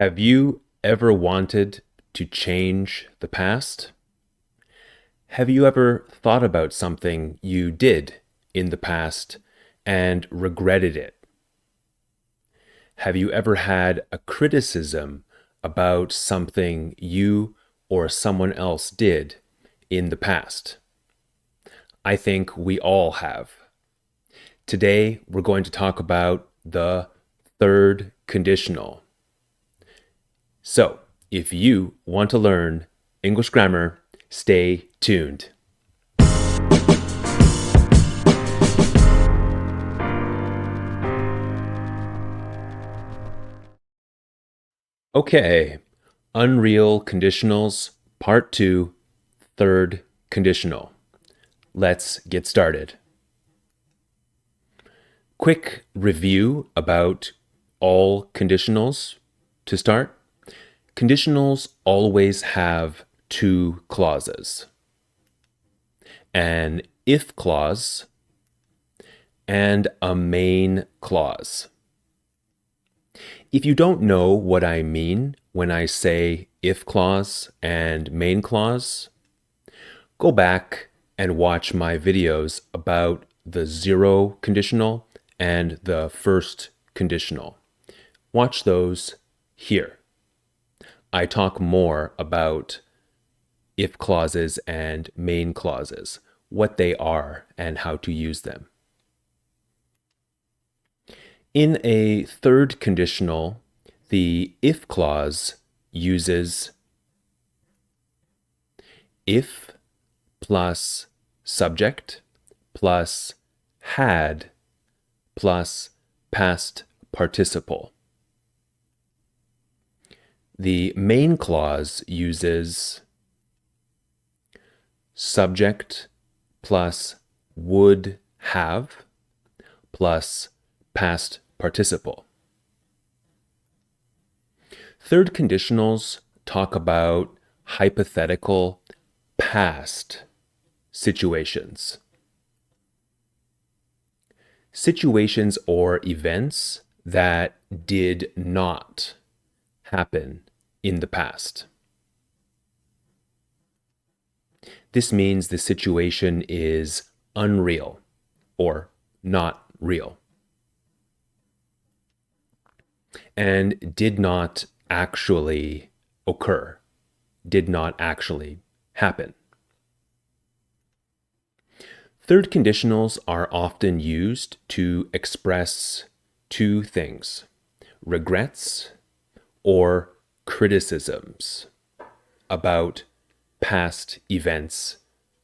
Have you ever wanted to change the past? Have you ever thought about something you did in the past and regretted it? Have you ever had a criticism about something you or someone else did in the past? I think we all have. Today, we're going to talk about the third conditional. So, if you want to learn English grammar, stay tuned. Okay, Unreal Conditionals, Part 2, Third Conditional. Let's get started. Quick review about all conditionals to start. Conditionals always have two clauses: an if clause and a main clause. If you don't know what I mean when I say if clause and main clause, go back and watch my videos about the zero conditional and the first conditional. Watch those here. I talk more about if clauses and main clauses, what they are and how to use them. In a third conditional, the if clause uses if plus subject plus had plus past participle. The main clause uses subject plus would have plus past participle. Third conditionals talk about hypothetical past situations. Situations or events that did not happen in the past. This means the situation is unreal or not real and did not actually occur, did not actually happen. Third conditionals are often used to express two things: regrets or criticisms about past events,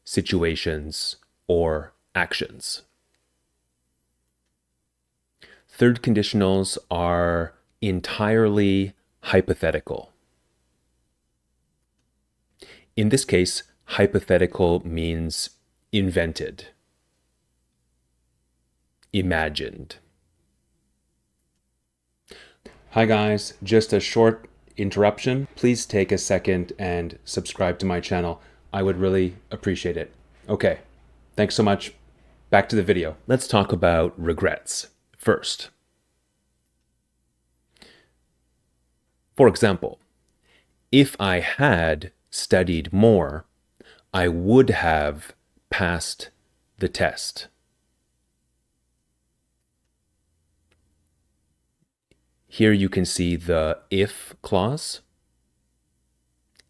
situations, or actions. Third conditionals are entirely hypothetical. In this case, hypothetical means invented, imagined. Hi guys, just a short interruption. Please take a second and subscribe to my channel. I would really appreciate it. Okay, thanks so much. Back to the video. Let's talk about regrets first. For example, if I had studied more, I would have passed the test. Here you can see the if clause.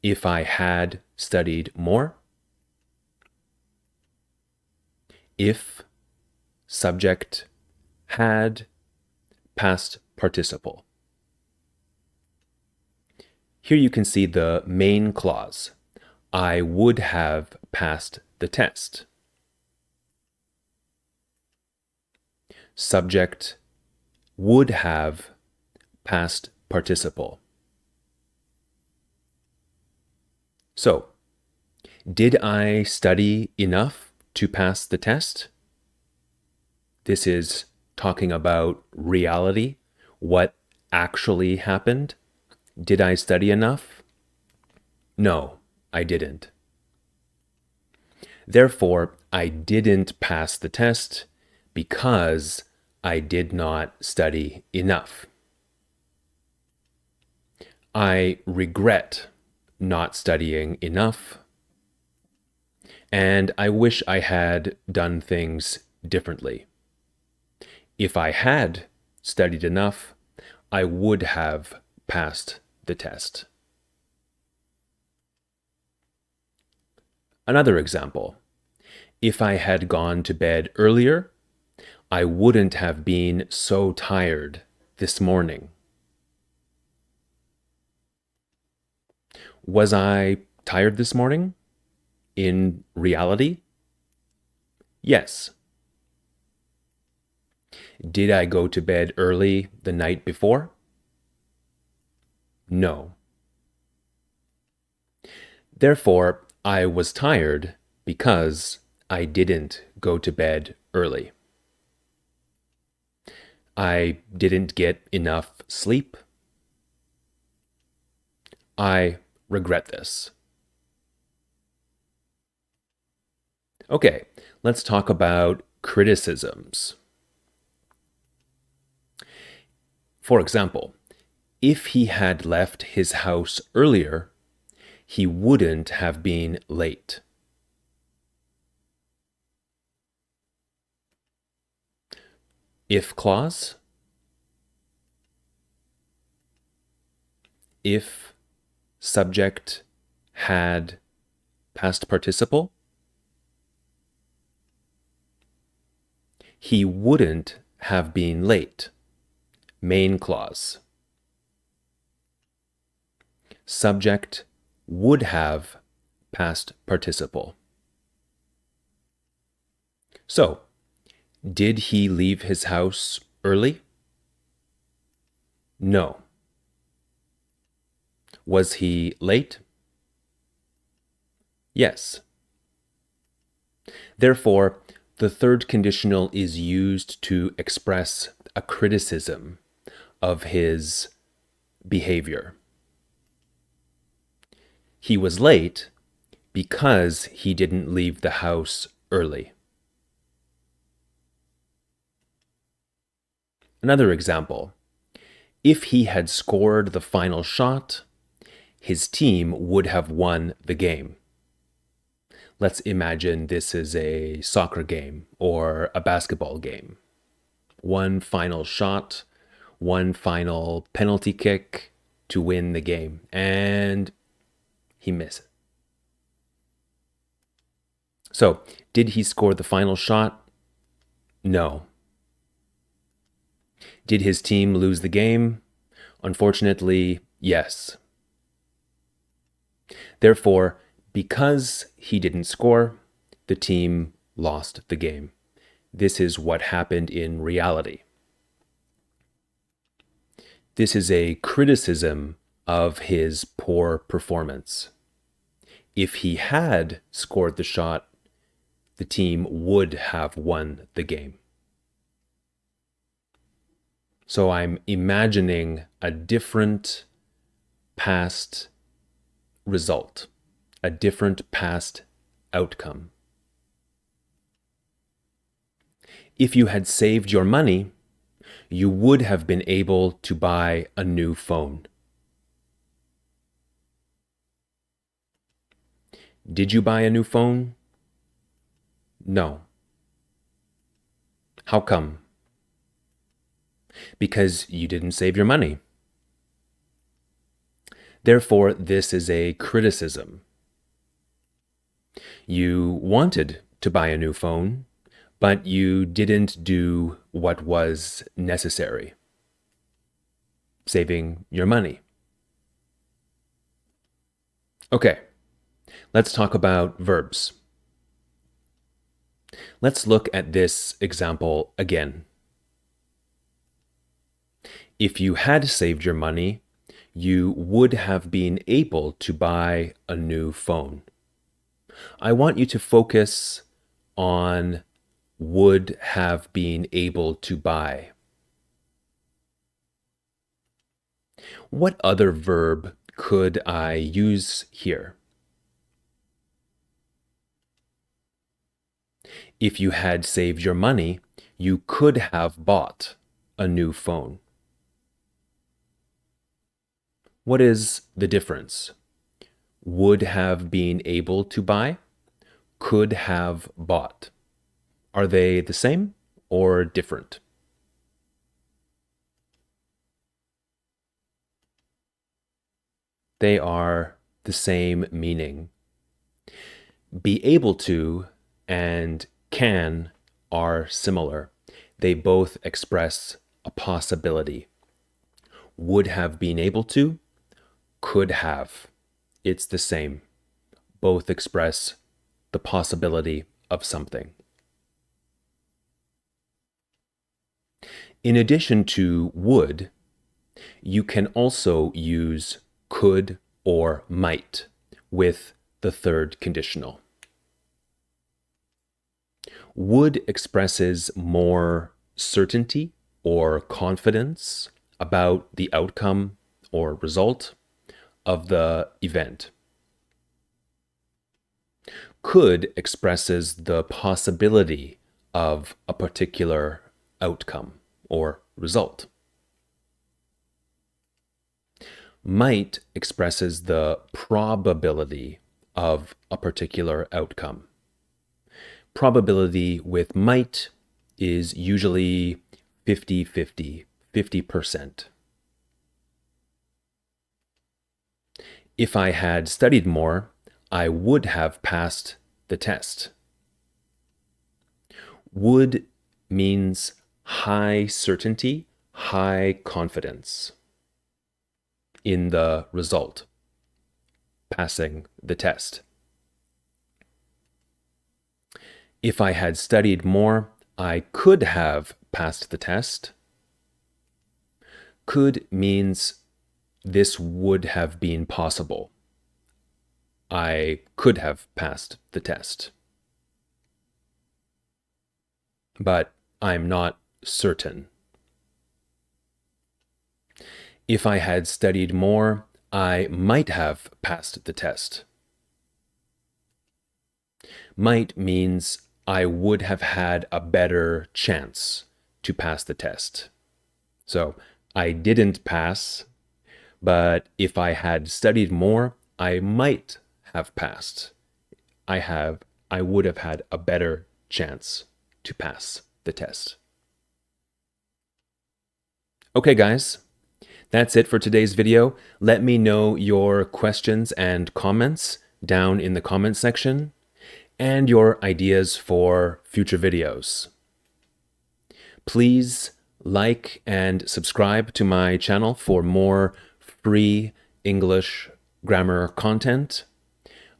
If I had studied more. If, subject, had, past participle. Here you can see the main clause. I would have passed the test. Subject, would have, past participle. So, did I study enough to pass the test? This is talking about reality, what actually happened. Did I study enough? No, I didn't. Therefore, I didn't pass the test because I did not study enough. I regret not studying enough, and I wish I had done things differently. If I had studied enough, I would have passed the test. Another example. If I had gone to bed earlier, I wouldn't have been so tired this morning. Was I tired this morning? In reality? Yes. Did I go to bed early the night before? No. Therefore, I was tired because I didn't go to bed early. I didn't get enough sleep. I regret this. Okay, let's talk about criticisms. For example, if he had left his house earlier, he wouldn't have been late. If clause. If subject had past participle. He wouldn't have been late. Main clause. Subject would have past participle. So, did he leave his house early? No. Was he late? Yes. Therefore, the third conditional is used to express a criticism of his behavior. He was late because he didn't leave the house early. Another example. If he had scored the final shot, his team would have won the game. Let's imagine this is a soccer game or a basketball game. One final shot, one final penalty kick to win the game, and he misses. So, did he score the final shot? No. Did his team lose the game? Unfortunately, yes. Therefore, because he didn't score, the team lost the game. This is what happened in reality. This is a criticism of his poor performance. If he had scored the shot, the team would have won the game. So I'm imagining a different past result, a different past outcome. If you had saved your money, you would have been able to buy a new phone. Did you buy a new phone? No. How come? Because you didn't save your money. Therefore, this is a criticism. You wanted to buy a new phone, but you didn't do what was necessary, saving your money. Okay, let's talk about verbs. Let's look at this example again. If you had saved your money, you would have been able to buy a new phone. I want you to focus on would have been able to buy. What other verb could I use here? If you had saved your money, you could have bought a new phone. What is the difference? Would have been able to buy, could have bought. Are they the same or different? They are the same meaning. Be able to and can are similar. They both express a possibility. Would have been able to, could have. It's the same. Both express the possibility of something. In addition to would, you can also use could or might with the third conditional. Would expresses more certainty or confidence about the outcome or result of the event. Could expresses the possibility of a particular outcome or result. Might expresses the probability of a particular outcome. Probability with might is usually 50-50, 50%. If I had studied more, I would have passed the test. Would means high certainty, high confidence in the result, passing the test. If I had studied more, I could have passed the test. Could means this would have been possible. I could have passed the test. But I'm not certain. If I had studied more, I might have passed the test. Might means I would have had a better chance to pass the test. So I didn't pass, but if I had studied more, I might have passed. I would have had a better chance to pass the test. Okay, guys, that's it for today's video. Let me know your questions and comments down in the comment section and your ideas for future videos. Please like and subscribe to my channel for more free English grammar content.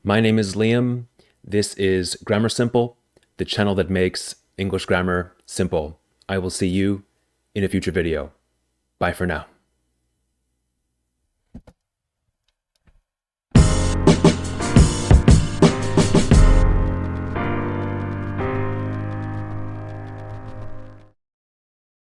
My name is Liam. This is Grammar Simple, the channel that makes English grammar simple. I will see you in a future video. Bye for now.